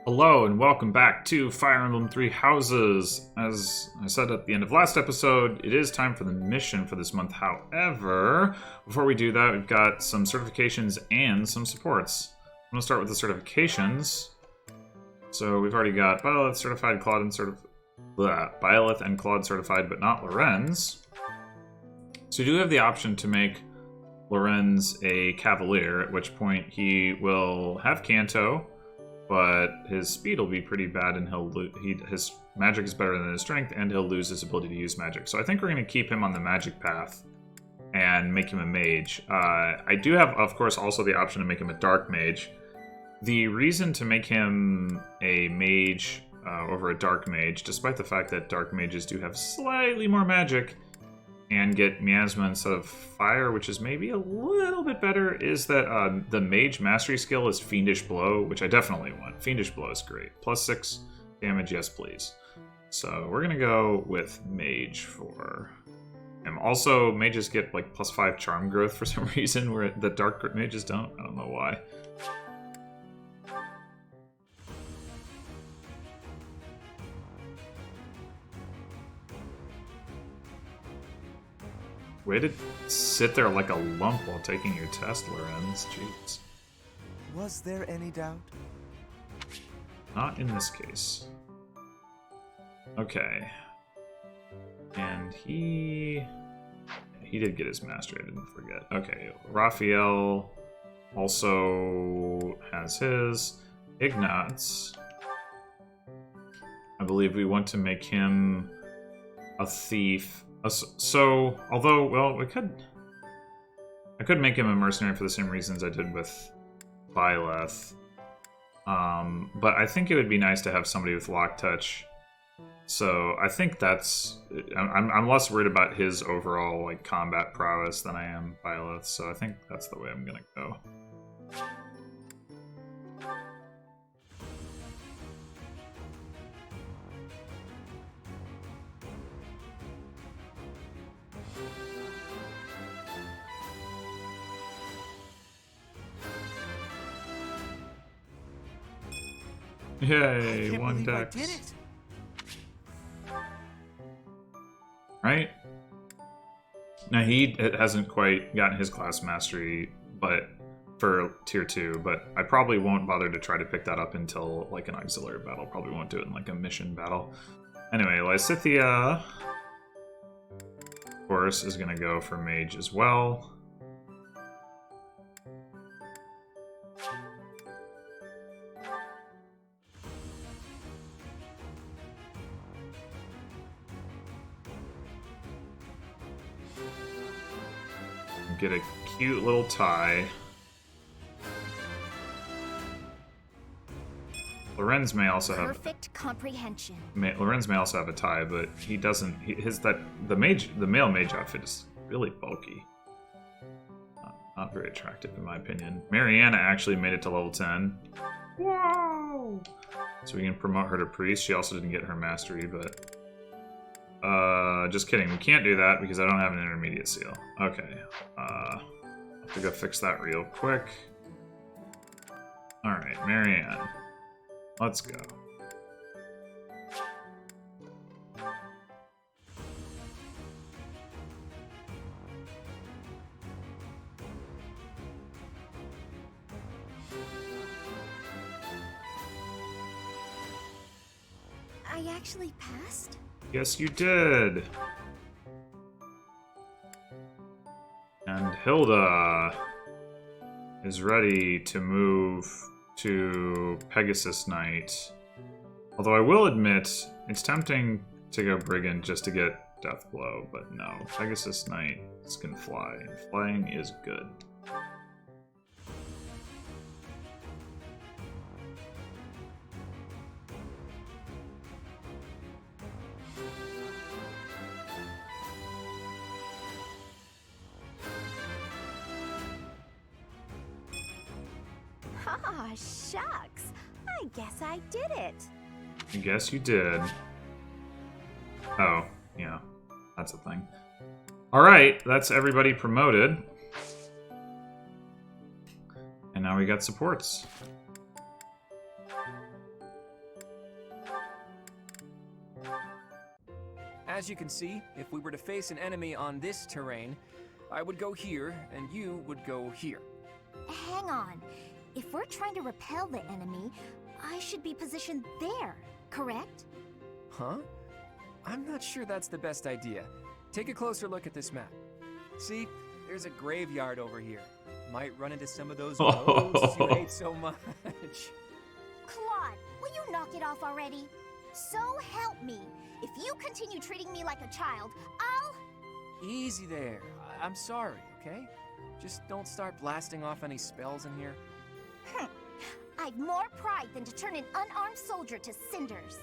Hello and welcome back to Fire Emblem Three Houses. As I said at the end of last episode, it is time for the mission for this month. However, before we do that, we've got some certifications and some supports. I'm going to start with the certifications. So we've already got Byleth certified, Claude and Byleth and Claude certified, but not Lorenz. So we do have the option to make Lorenz a Cavalier, at which point he will have Canto, but his speed will be pretty bad, and his magic is better than his strength, and he'll lose his ability to use magic. So I think we're going to keep him on the magic path and make him a mage. I do have, of course, also the option to make him a dark mage. The reason to make him a mage over a dark mage, despite the fact that dark mages do have slightly more magic and get miasma instead of fire, which is maybe a little bit better, is that the mage mastery skill is Fiendish Blow, which I definitely want. Fiendish Blow is great. +6 damage, yes please. So we're gonna go with mage for him. Also, mages get like +5 charm growth for some reason, where the dark mages don't. I don't know why. Way to sit there like a lump while taking your test, Lorenz. Jeez. Was there any doubt? Not in this case. Okay. And he did get his mastery, I didn't forget. Okay, Raphael also has his. Ignatz, I believe we want to make him a thief. So, although, well, I could make him a mercenary for the same reasons I did with Byleth. But I think it would be nice to have somebody with lock touch. So I think that's, I'm less worried about his overall like combat prowess than I am Byleth. So I think that's the way I'm gonna go. Yay, one dex. I did it. Right? Now he hasn't quite gotten his class mastery, but for tier 2, but I probably won't bother to try to pick that up until like an auxiliary battle. Probably won't do it in like a mission battle. Anyway, Lysithea, of course, is gonna go for mage as well. Get a cute little tie. Lorenz may also have perfect comprehension. Lorenz may also have a tie, but he doesn't. The male mage outfit is really bulky. Not very attractive in my opinion. Marianne actually made it to level 10. Wow! So we can promote her to priest. She also didn't get her mastery, but. Just kidding. We can't do that because I don't have an intermediate seal. Okay. I have to go fix that real quick. Alright, Marianne. Let's go. I actually passed? Yes, you did. And Hilda is ready to move to Pegasus Knight. Although I will admit, it's tempting to go Brigand just to get Death Blow, but no. Pegasus Knight can fly, and flying is good. Ah, shucks. I guess I did it. I guess you did. Oh, yeah. That's a thing. Alright, that's everybody promoted. And now we got supports. As you can see, if we were to face an enemy on this terrain, I would go here, and you would go here. Hang on. If we're trying to repel the enemy, I should be positioned there, correct? Huh? I'm not sure that's the best idea. Take a closer look at this map. See, there's a graveyard over here. Might run into some of those ghosts you hate so much. Claude, will you knock it off already? So help me. If you continue treating me like a child, I'll... Easy there. I'm sorry, okay? Just don't start blasting off any spells in here. I've more pride than to turn an unarmed soldier to cinders.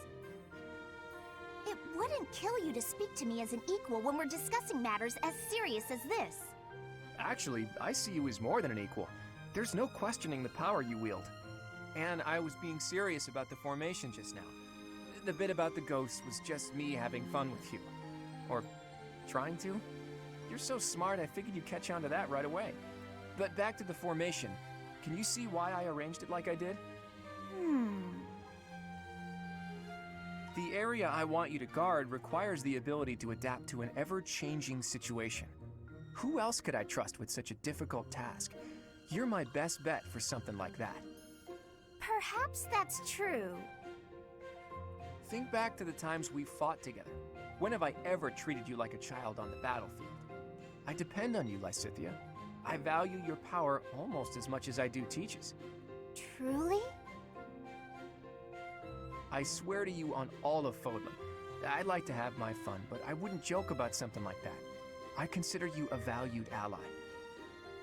It wouldn't kill you to speak to me as an equal when we're discussing matters as serious as this. Actually, I see you as more than an equal. There's no questioning the power you wield. And I was being serious about the formation just now. The bit about the ghosts was just me having fun with you. Or trying to. You're so smart, I figured you'd catch on to that right away. But back to the formation. Can you see why I arranged it like I did? The area I want you to guard requires the ability to adapt to an ever-changing situation. Who else could I trust with such a difficult task? You're my best bet for something like that. Perhaps that's true. Think back to the times we fought together. When have I ever treated you like a child on the battlefield? I depend on you, Lysithea. I value your power almost as much as I do Teach's. Truly? I swear to you on all of Fodlan. I'd like to have my fun, but I wouldn't joke about something like that. I consider you a valued ally.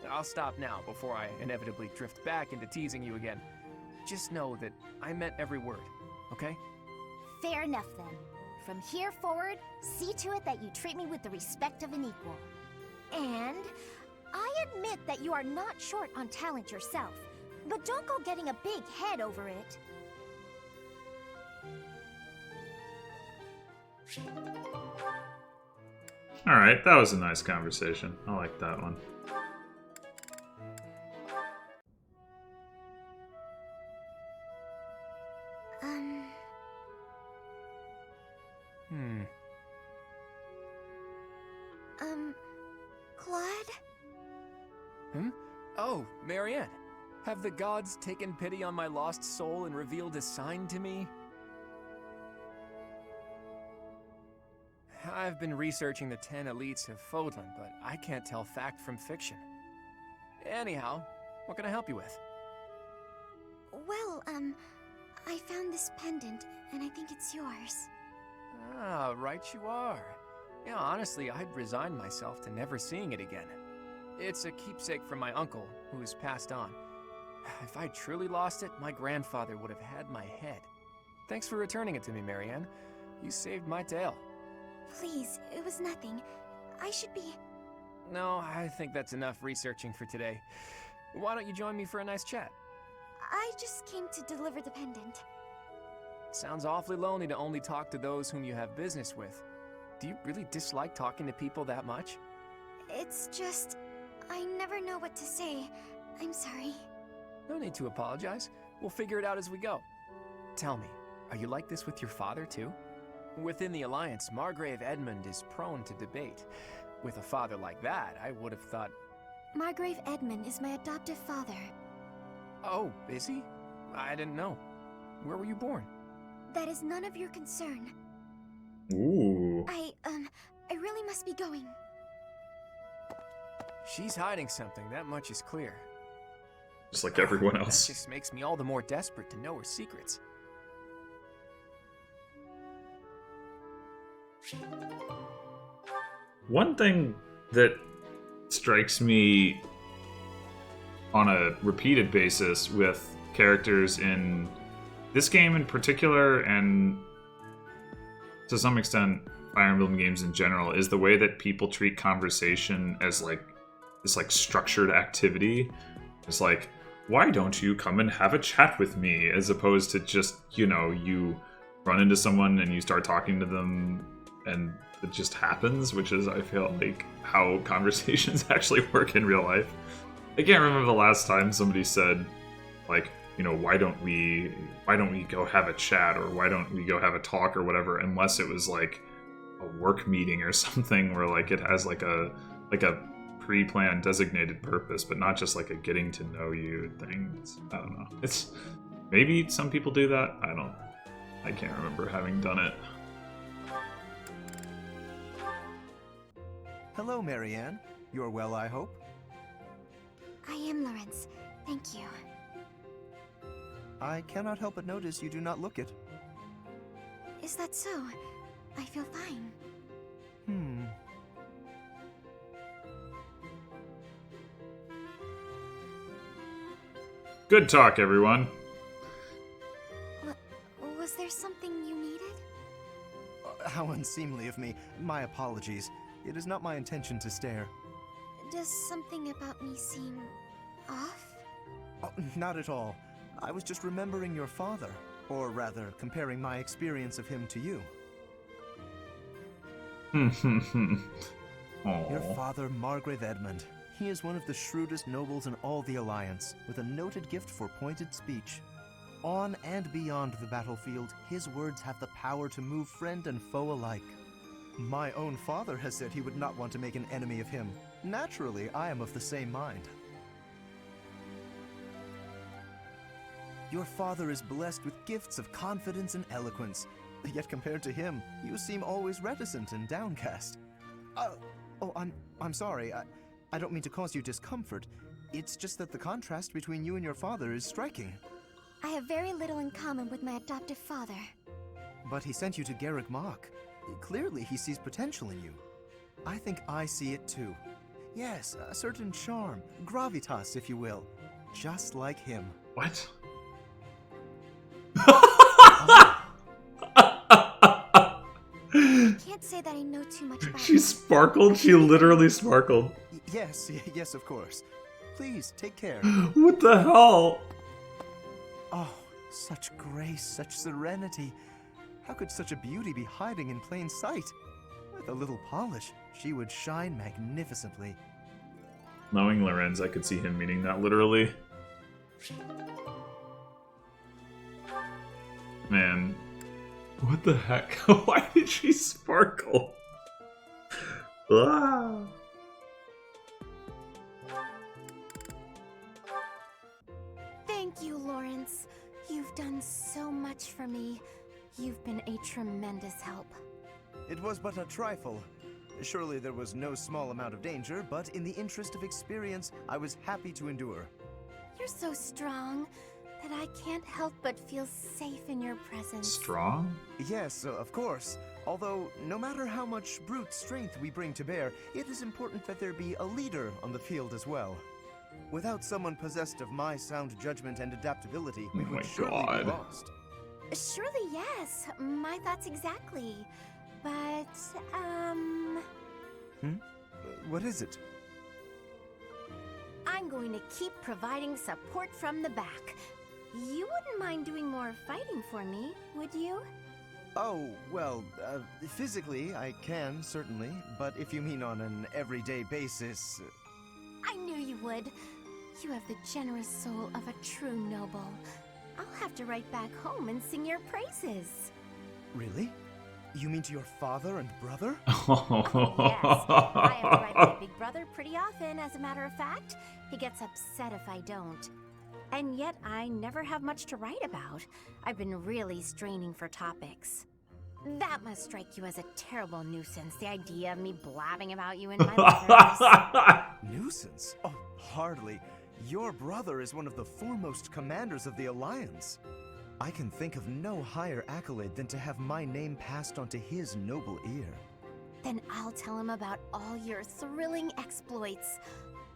I'll stop now before I inevitably drift back into teasing you again. Just know that I meant every word, okay? Fair enough then. From here forward, see to it that you treat me with the respect of an equal. And I admit that you are not short on talent yourself, but don't go getting a big head over it. Alright, that was a nice conversation. I like that one. Claude? Oh, Marianne. Have the gods taken pity on my lost soul and revealed a sign to me? I've been researching the 10 elites of Fodlan, but I can't tell fact from fiction. Anyhow, what can I help you with? Well, I found this pendant, and I think it's yours. Ah, right you are. Yeah, honestly, I'd resigned myself to never seeing it again. It's a keepsake from my uncle, who has passed on. If I truly lost it, my grandfather would have had my head. Thanks for returning it to me, Marianne. You saved my tail. Please, it was nothing. I should be... No, I think that's enough researching for today. Why don't you join me for a nice chat? I just came to deliver the pendant. Sounds awfully lonely to only talk to those whom you have business with. Do you really dislike talking to people that much? It's just... I never know what to say. I'm sorry. No need to apologize. We'll figure it out as we go. Tell me, are you like this with your father too? Within the Alliance, Margrave Edmund is prone to debate. With a father like that, I would have thought... Margrave Edmund is my adoptive father. Oh, is he? I didn't know. Where were you born? That is none of your concern. Ooh. I really must be going. She's hiding something, that much is clear. Just like everyone else. That just makes me all the more desperate to know her secrets. One thing that strikes me on a repeated basis with characters in this game in particular, and to some extent Fire Emblem games in general, is the way that people treat conversation as like this like structured activity. It's like, why don't you come and have a chat with me, as opposed to just, you know, you run into someone and you start talking to them and it just happens, which is, I feel like, how conversations actually work in real life. I can't remember the last time somebody said, like, you know, why don't we go have a chat, or why don't we go have a talk or whatever, unless it was like work meeting or something where like it has like a pre-planned designated purpose, but not just like a getting to know you thing. I don't know. It's maybe some people do that. I can't remember having done it. Hello, Marianne. You're well, I hope? I am, Lawrence. Thank you. I cannot help but notice you do not look it. Is that so? I feel fine. Good talk, everyone. Was there something you needed? How unseemly of me. My apologies. It is not my intention to stare. Does something about me seem off? Oh, not at all. I was just remembering your father. Or rather, comparing my experience of him to you. Your father, Margrave Edmund. He is one of the shrewdest nobles in all the Alliance, with a noted gift for pointed speech. On and beyond the battlefield, his words have the power to move friend and foe alike. My own father has said he would not want to make an enemy of him. Naturally, I am of the same mind. Your father is blessed with gifts of confidence and eloquence, yet compared to him, you seem always reticent and downcast. I'm sorry. I don't mean to cause you discomfort. It's just that the contrast between you and your father is striking. I have very little in common with my adoptive father. But he sent you to Garreg Mach. Clearly, he sees potential in you. I think I see it too. Yes, a certain charm, gravitas, if you will. Just like him. What? I can't say that I know too much about She him. sparkled? She literally sparkled. Yes, of course. Please, take care. What the hell? Oh, such grace, such serenity. How could such a beauty be hiding in plain sight? With a little polish, she would shine magnificently. Knowing Lorenz, I could see him meaning that literally. Man, what the heck? Why did she sparkle? Ah. Thank you, Lawrence. You've done so much for me. You've been a tremendous help. It was but a trifle. Surely there was no small amount of danger, but in the interest of experience, I was happy to endure. You're so strong that I can't help but feel safe in your presence. Strong? Yes, of course. Although, no matter how much brute strength we bring to bear, it is important that there be a leader on the field as well. Without someone possessed of my sound judgment and adaptability, we Oh my would surely God. be lost. Surely, yes. My thoughts exactly. But, What is it? I'm going to keep providing support from the back. You wouldn't mind doing more fighting for me, would you? Oh, well, physically, I can, certainly. But if you mean on an everyday basis... I knew you would. You have the generous soul of a true noble. I'll have to write back home and sing your praises. Really? You mean to your father and brother? Oh, yes. I have to write my big brother pretty often, as a matter of fact. He gets upset if I don't. And yet, I never have much to write about. I've been really straining for topics. That must strike you as a terrible nuisance, the idea of me blabbing about you in my letters. Nuisance? Oh, hardly. Your brother is one of the foremost commanders of the Alliance. I can think of no higher accolade than to have my name passed on to his noble ear. Then I'll tell him about all your thrilling exploits.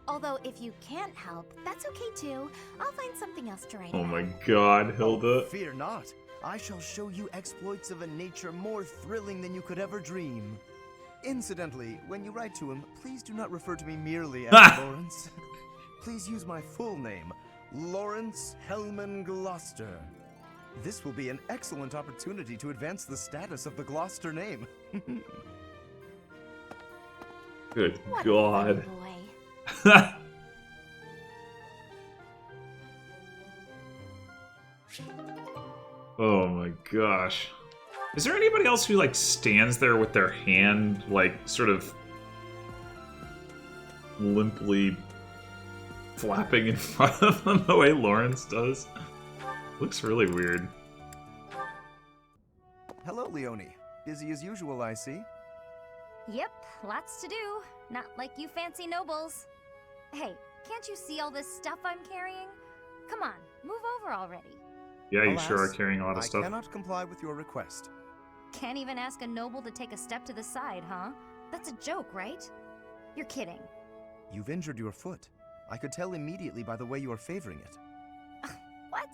Although, if you can't help, that's okay too. I'll find something else to write Oh about. my god, Hilda. Oh, fear not. I shall show you exploits of a nature more thrilling than you could ever dream. Incidentally, when you write to him, please do not refer to me merely as Lawrence. Please use my full name, Lawrence Hellman Gloucester. This will be an excellent opportunity to advance the status of the Gloucester name. Good What a god. funny boy. Oh my gosh. Is there anybody else who, like, stands there with their hand, like, sort of limply flapping in front of them the way Lawrence does? Looks really weird. Hello, Leonie. Busy as usual, I see. Yep, lots to do. Not like you fancy nobles. Hey, can't you see all this stuff I'm carrying? Come on, move over already. Yeah, you Alas, sure are carrying a lot of I stuff. cannot comply with your request. Can't even ask a noble to take a step to the side, huh? That's a joke, right? You're kidding. You've injured your foot. I could tell immediately by the way you are favoring it. What?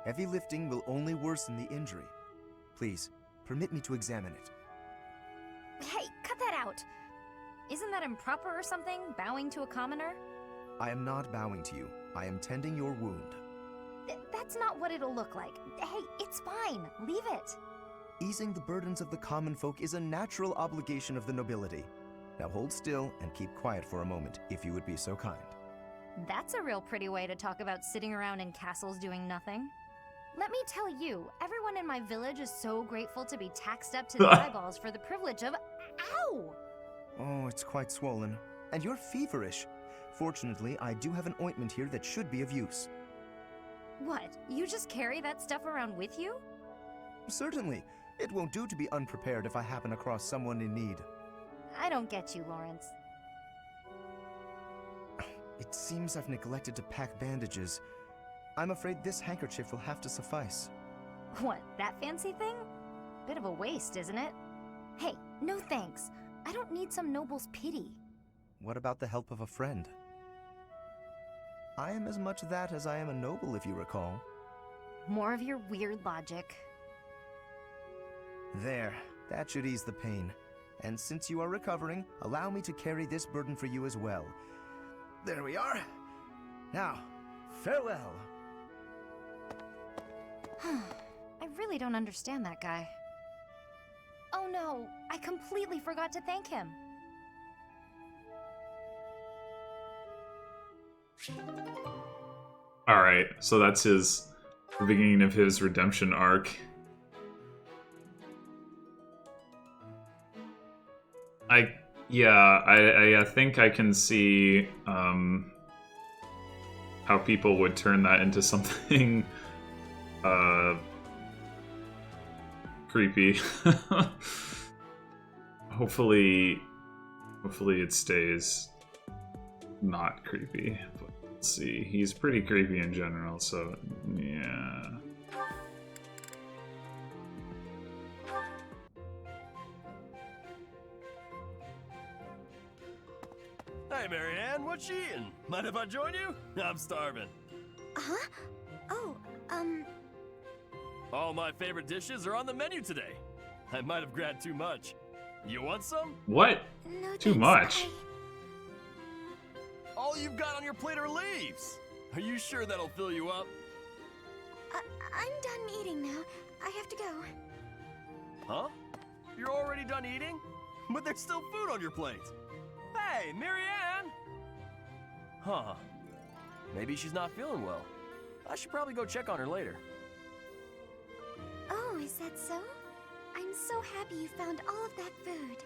Heavy lifting will only worsen the injury. Please, permit me to examine it. Hey, cut that out. Isn't that improper or something, bowing to a commoner? I am not bowing to you. I am tending your wound. That's not what it'll look like. Hey, it's fine. Leave it. Easing the burdens of the common folk is a natural obligation of the nobility. Now hold still and keep quiet for a moment, if you would be so kind. That's a real pretty way to talk about sitting around in castles doing nothing. Let me tell you, everyone in my village is so grateful to be taxed up to the eyeballs for the privilege of... Ow! Oh, it's quite swollen. And you're feverish. Fortunately, I do have an ointment here that should be of use. What? You just carry that stuff around with you? Certainly. It won't do to be unprepared if I happen across someone in need. I don't get you, Lawrence. It seems I've neglected to pack bandages. I'm afraid this handkerchief will have to suffice. What, that fancy thing? Bit of a waste, isn't it? Hey, no thanks. I don't need some noble's pity. What about the help of a friend? I am as much that as I am a noble, if you recall. More of your weird logic. There, that should ease the pain. And since you are recovering, allow me to carry this burden for you as well. There we are. Now, farewell. I really don't understand that guy. Oh no, I completely forgot to thank him. Alright, so that's the beginning of his redemption arc. I think I can see how people would turn that into something creepy. Hopefully it stays not creepy. But let's see. He's pretty creepy in general, so yeah. Hey, Marianne, what you eating? Mind if I join you? I'm starving. Huh? Oh, All my favorite dishes are on the menu today. I might have grabbed too much. You want some? What? no Too thanks, much. All you've got on your plate are leaves. Are you sure that'll fill you up? I'm done eating now. I have to go. Huh? You're already done eating? But there's still food on your plate. Hey, Marianne! Huh. Maybe she's not feeling well. I should probably go check on her later. Oh, is that so? I'm so happy you found all of that food.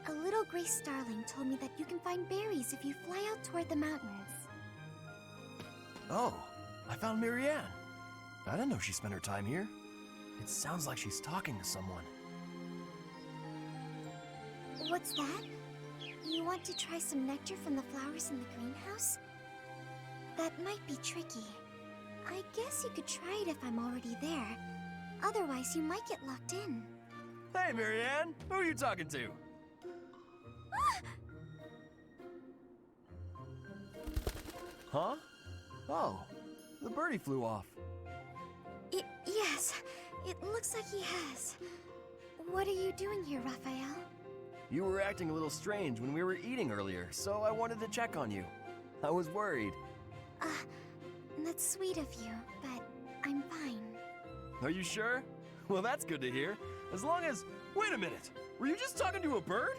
A little gray starling told me that you can find berries if you fly out toward the mountains. Oh, I found Marianne. I didn't know she spent her time here. It sounds like she's talking to someone. What's that? You want to try some nectar from the flowers in the greenhouse? That might be tricky. I guess you could try it if I'm already there. Otherwise, you might get locked in. Hey, Marianne! Who are you talking to? Huh? Oh, the birdie flew off. Yes, it looks like he has. What are you doing here, Raphael? You were acting a little strange when we were eating earlier, so I wanted to check on you. I was worried. That's sweet of you, but I'm fine. Are you sure? Well, that's good to hear. As long as... Wait a minute! Were you just talking to a bird?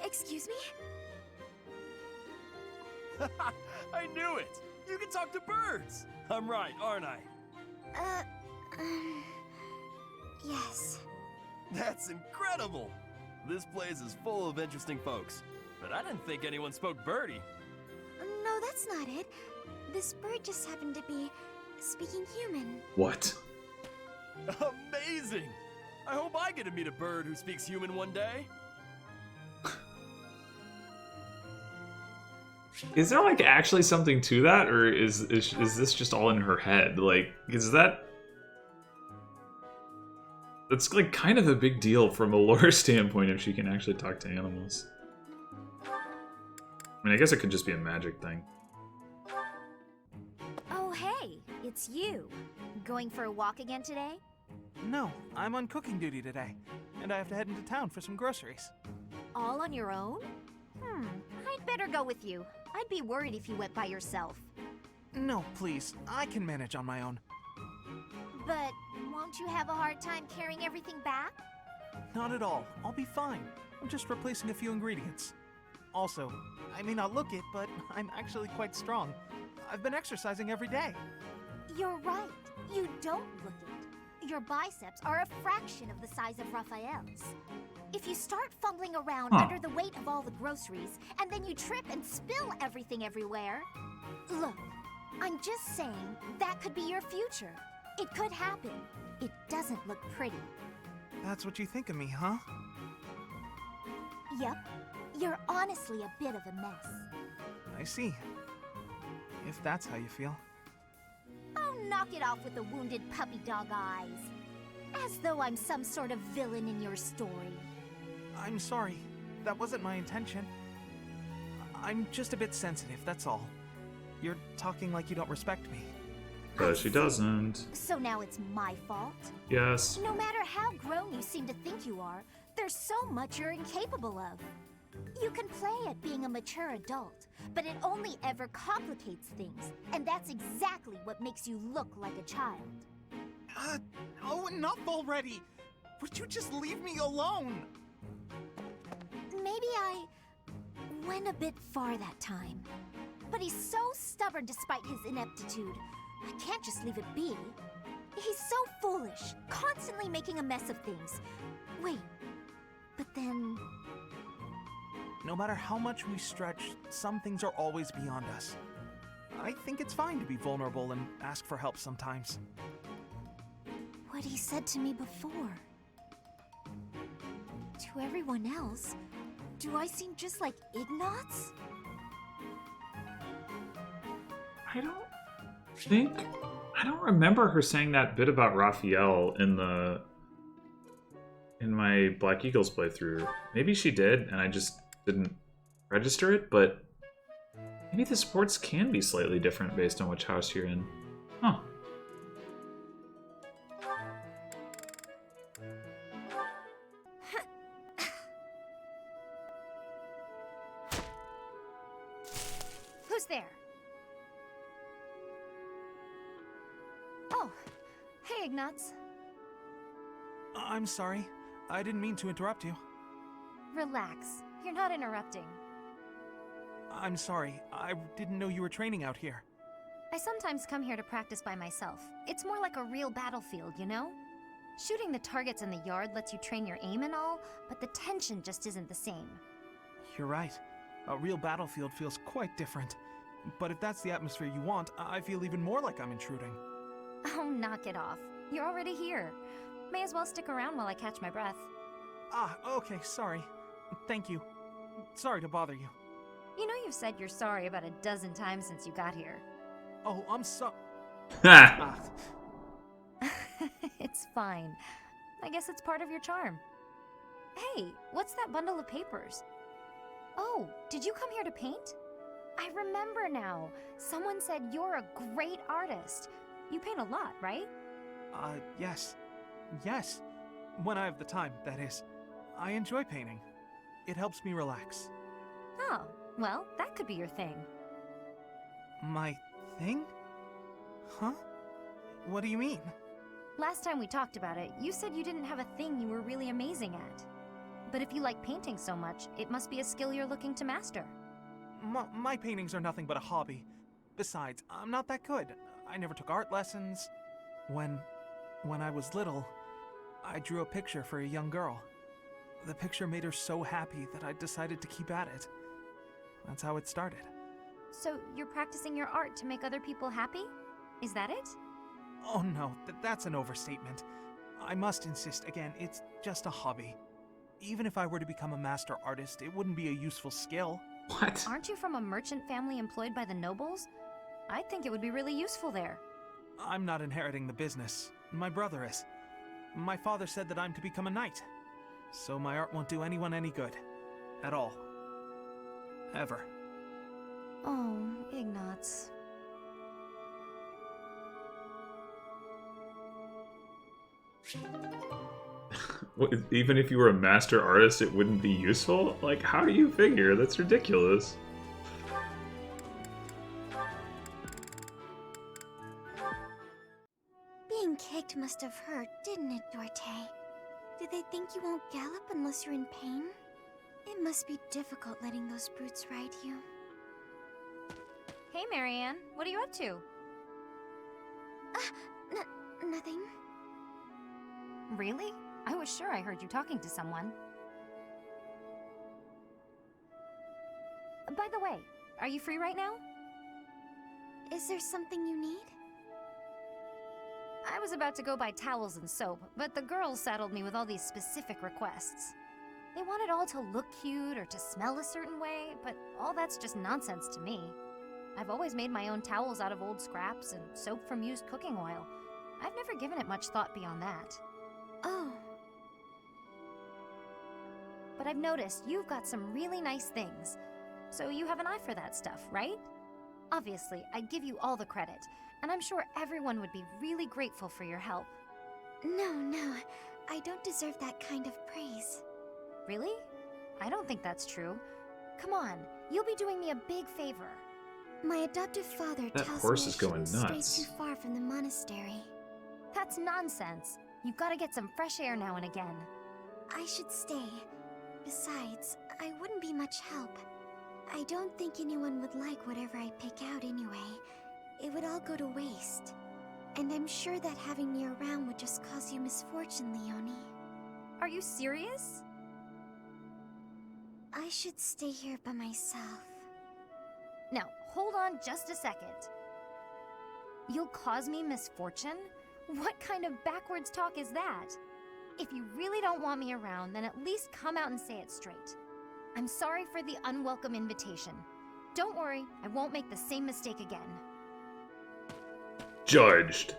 Excuse me? I knew it! You can talk to birds! I'm right, aren't I? Yes. That's incredible! This place is full of interesting folks. But I didn't think anyone spoke birdie. No, that's not it. This bird just happened to be speaking human. What? Amazing! I hope I get to meet a bird who speaks human one day. Is there like actually something to that, or is this just all in her head? Like, is that? That's like kind of a big deal from a lore standpoint if she can actually talk to animals. I mean, I guess it could just be a magic thing. Oh, hey, it's you. Going for a walk again today? No, I'm on cooking duty today, and I have to head into town for some groceries. All on your own? I'd better go with you. I'd be worried if you went by yourself. No, please, I can manage on my own. But won't you have a hard time carrying everything back? Not at all, I'll be fine. I'm just replacing a few ingredients. Also, I may not look it, but I'm actually quite strong. I've been exercising every day. You're right. You don't look it. Your biceps are a fraction of the size of Raphael's. If you start fumbling around under the weight of all the groceries, and then you trip and spill everything everywhere... Look, I'm just saying that could be your future. It could happen. It doesn't look pretty. That's what you think of me, huh? Yep. You're honestly a bit of a mess. I see. If that's how you feel. Oh, knock it off with the wounded puppy dog eyes. As though I'm some sort of villain in your story. I'm sorry. That wasn't my intention. I'm just a bit sensitive, that's all. You're talking like you don't respect me. But she doesn't. So now it's my fault? Yes. No matter how grown you seem to think you are, there's so much you're incapable of. You can play at being a mature adult, but it only ever complicates things, and that's exactly what makes you look like a child. Oh, enough already! Would you just leave me alone? Maybe I went a bit far that time. But he's so stubborn despite his ineptitude. I can't just leave it be. He's so foolish, constantly making a mess of things. Wait, but then... No matter how much we stretch, some things are always beyond us. I think it's fine to be vulnerable and ask for help sometimes. What he said to me before. To everyone else, do I seem just like Ignatz? I don't remember her saying that bit about Raphael in my Black Eagles playthrough. Maybe she did, and I just didn't register it, but maybe the sports can be slightly different based on which house you're in. Huh. Who's there? Oh, hey, Ignatz. I'm sorry. I didn't mean to interrupt you. Relax. You're not interrupting. I'm sorry. I didn't know you were training out here. I sometimes come here to practice by myself. It's more like a real battlefield, you know? Shooting the targets in the yard lets you train your aim and all, but the tension just isn't the same. You're right. A real battlefield feels quite different. But if that's the atmosphere you want, I feel even more like I'm intruding. Oh, knock it off. You're already here. May as well stick around while I catch my breath. Ah, okay, sorry. Thank you. Sorry to bother you. You know you've said you're sorry about a dozen times since you got here. Oh, I'm Ha! It's fine. I guess it's part of your charm. Hey, what's that bundle of papers? Oh, did you come here to paint? I remember now. Someone said you're a great artist. You paint a lot, right? Yes. Yes. When I have the time, that is. I enjoy painting. It helps me relax. Oh, well, that could be your thing. My thing? Huh? What do you mean? Last time we talked about it, you said you didn't have a thing you were really amazing at. But if you like painting so much, it must be a skill you're looking to master. My paintings are nothing but a hobby. Besides, I'm not that good. I never took art lessons. When I was little, I drew a picture for a young girl. The picture made her so happy that I decided to keep at it. That's how it started. So you're practicing your art to make other people happy? Is that it? Oh no, that's an overstatement. I must insist again, it's just a hobby. Even if I were to become a master artist, it wouldn't be a useful skill. What? Aren't you from a merchant family employed by the nobles? I think it would be really useful there. I'm not inheriting the business. My brother is. My father said that I'm to become a knight. So my art won't do anyone any good. At all. Ever. Oh, Ignatz. Even if you were a master artist, it wouldn't be useful? Like, how do you figure? That's ridiculous. Being kicked must have hurt, didn't it, Dorte? Do they think you won't gallop unless you're in pain? It must be difficult letting those brutes ride you. Hey, Marianne. What are you up to? Nothing. Really? I was sure I heard you talking to someone. By the way, are you free right now? Is there something you need? I was about to go buy towels and soap, but the girls saddled me with all these specific requests. They want it all to look cute or to smell a certain way, but all that's just nonsense to me. I've always made my own towels out of old scraps and soap from used cooking oil. I've never given it much thought beyond that. Oh. But I've noticed you've got some really nice things. So you have an eye for that stuff, right? Obviously, I give you all the credit, and I'm sure everyone would be really grateful for your help. No, I don't deserve that kind of praise. Really? I don't think that's true. Come on, you'll be doing me a big favor. My adoptive father That tells horse me is I going shouldn't nuts. stray too far from the monastery. That's nonsense. You've got to get some fresh air now and again. I should stay. Besides, I wouldn't be much help. I don't think anyone would like whatever I pick out anyway. It would all go to waste. And I'm sure that having me around would just cause you misfortune, Leonie. Are you serious? I should stay here by myself. Now, hold on just a second. You'll cause me misfortune? What kind of backwards talk is that? If you really don't want me around, then at least come out and say it straight. I'm sorry for the unwelcome invitation. Don't worry, I won't make the same mistake again. Judged.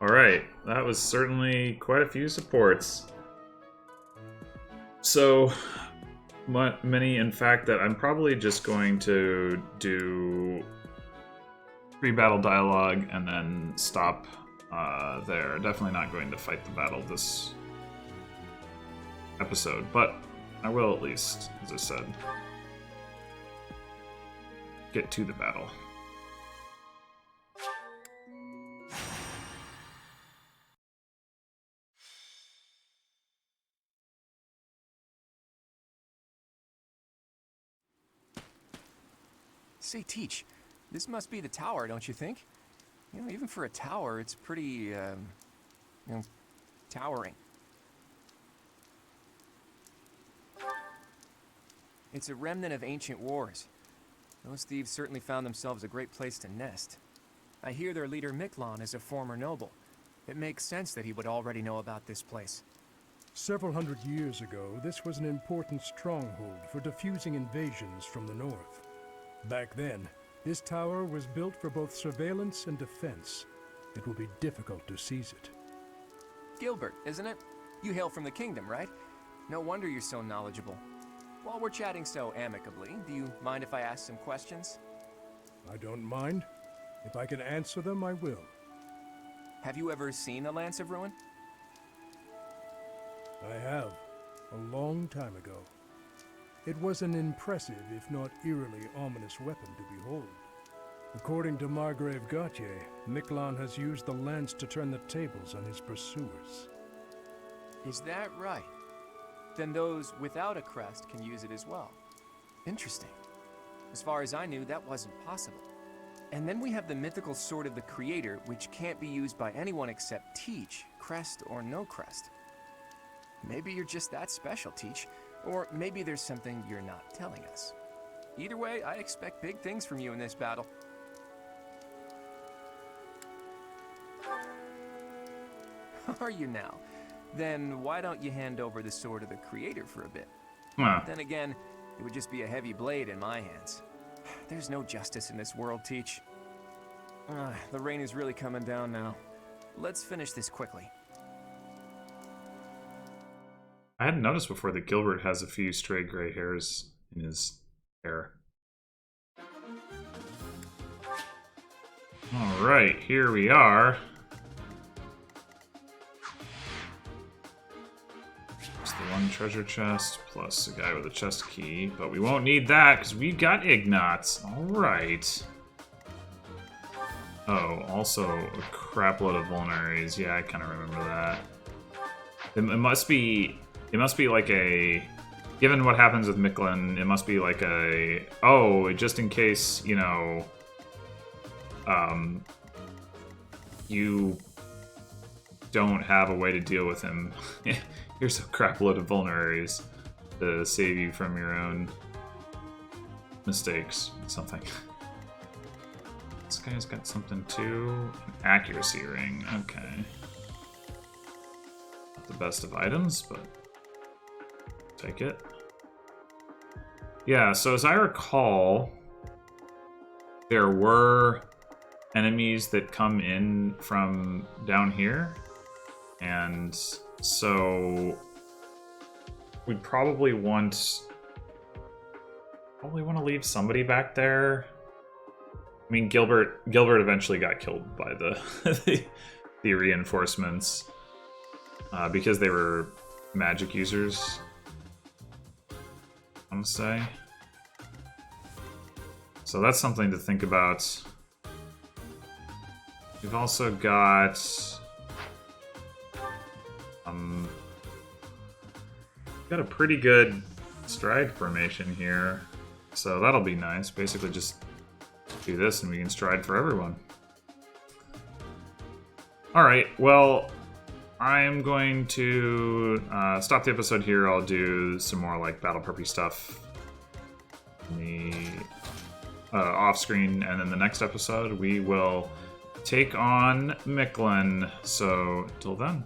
Alright, that was certainly quite a few supports. So many, in fact, that I'm probably just going to do pre-battle dialogue and then stop there. Definitely not going to fight the battle this episode, but I will at least, as I said, get to the battle. Say, Teach, this must be the tower, don't you think? You know, even for a tower, it's pretty, towering. It's a remnant of ancient wars. Those thieves certainly found themselves a great place to nest. I hear their leader Miklon is a former noble. It makes sense that he would already know about this place. Several hundred years ago, this was an important stronghold for diffusing invasions from the north. Back then, this tower was built for both surveillance and defense. It will be difficult to seize it. Gilbert, isn't it? You hail from the kingdom, right? No wonder you're so knowledgeable. While we're chatting so amicably, do you mind if I ask some questions? I don't mind. If I can answer them, I will. Have you ever seen the Lance of Ruin? I have, a long time ago. It was an impressive, if not eerily ominous weapon to behold. According to Margrave Gautier, Miklon has used the lance to turn the tables on his pursuers. Is that right? Then those without a crest can use it as well. Interesting. As far as I knew, that wasn't possible. And then we have the mythical Sword of the Creator, which can't be used by anyone except Teach, crest or no crest. Maybe you're just that special, Teach, or maybe there's something you're not telling us. Either way, I expect big things from you in this battle. Are you now? Then why don't you hand over the Sword of the Creator for a bit? Huh. Then again, it would just be a heavy blade in my hands. There's no justice in this world, Teach. The rain is really coming down now. Let's finish this quickly. I hadn't noticed before that Gilbert has a few stray gray hairs in his hair. Alright, here we are. Just the one treasure chest, plus a guy with a chest key. But we won't need that, because we've got Ignots. Alright. Oh, also a crap load of vulneraries. Yeah, I kind of remember that. It must be like a... Given what happens with Miklin, it must be like a... Oh, just in case, you know... you don't have a way to deal with him. Here's a crap load of vulneraries to save you from your own mistakes. Something. This guy's got something too. An accuracy ring. Okay. Not the best of items, but take it. Yeah, so as I recall, there were enemies that come in from down here, and so we'd probably want to leave somebody back there. I mean, Gilbert eventually got killed by the the reinforcements because they were magic users, I'm gonna say. So that's something to think about. We've also got got a pretty good stride formation here, so that'll be nice. Basically just do this and we can stride for everyone. Alright, well, I'm going to stop the episode here. I'll do some more like battle preppy stuff in the off screen, and then the next episode we will take on Miklin. So, till then.